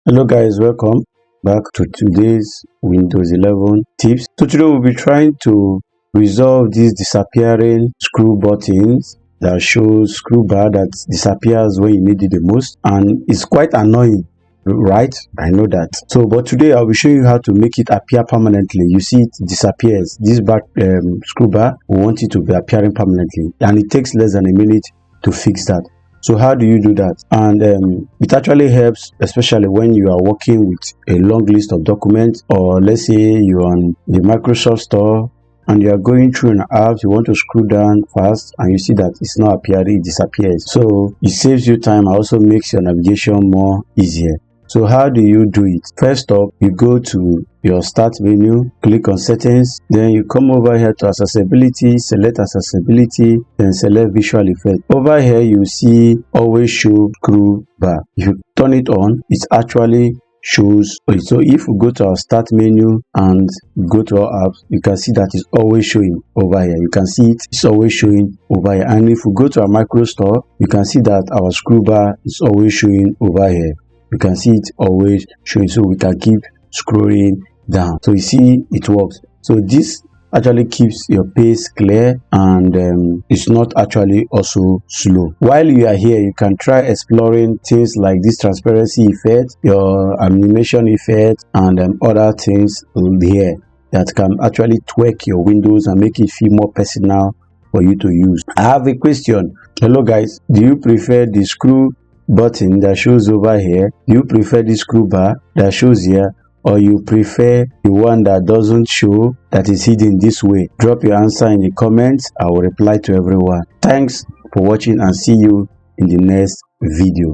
Hello guys, welcome back to today's Windows 11 tips. So today we'll be trying to resolve these disappearing screw buttons that shows screw bar that disappears when you need it the most, and it's quite annoying, right? I know that. So but today I will show you how to make it appear permanently. You see it disappears. This back screw bar, we want it to be appearing permanently, and it takes less than a minute to fix that. So how do you do that? And it actually helps, especially when you are working with a long list of documents, or let's say you're on the Microsoft Store and you are going through an app, you want to scroll down fast and you see that it's not appearing, it disappears. So it saves you time and also makes your navigation more easier. So how do you do it? First up, you go to your start menu, click on settings, then you come over here to accessibility, select accessibility, then select visual effect. Over here you see always show screw bar. If you turn it on, it actually shows. So if we go to our start menu and go to our apps, you can see that it's always showing over here. You can see it's always showing over here. And if we go to our micro store, you can see that our screw bar is always showing over here. You can see it always showing, so we can keep scrolling down. So you see it works. So this actually keeps your pace clear, and it's not actually also slow. While you are here, you can try exploring things like this transparency effect, your animation effect, and other things here that can actually tweak your windows and make it feel more personal for you to use. I have a question. Hello guys, do you prefer the screw button that shows over here? Do you prefer the screw bar that shows here, or you prefer the one that doesn't show, that is hidden this way? Drop your answer in the comments. I will reply to everyone. Thanks for watching and see you in the next video.